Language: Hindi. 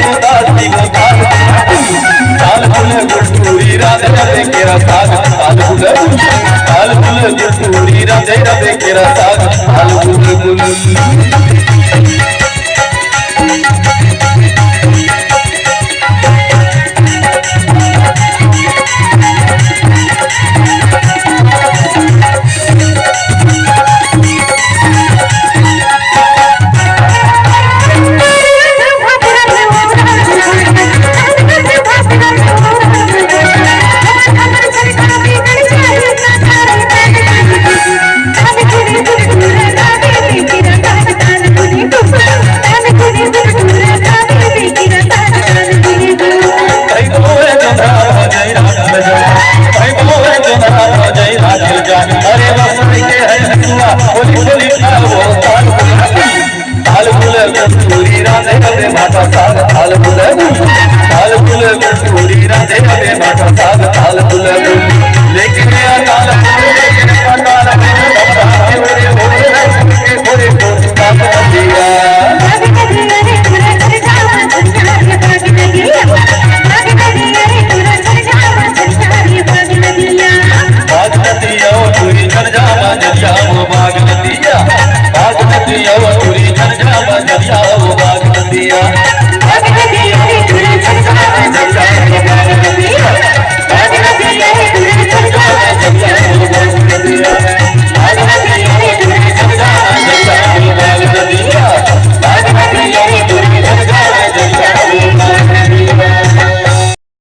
मुदासी मुदाल ताल फुल गुटूरी राधे राधे केरा साग ताल फुल गुटूरी राधे राधे केरा साग ताल फुल अरे बसई के है हुआ बोली बोली वो ताल फुल गुटूरी राधे राधे माता साग ताल फुल गुटूरी राधे राधे माता साग ताल फुल लेकिन ताल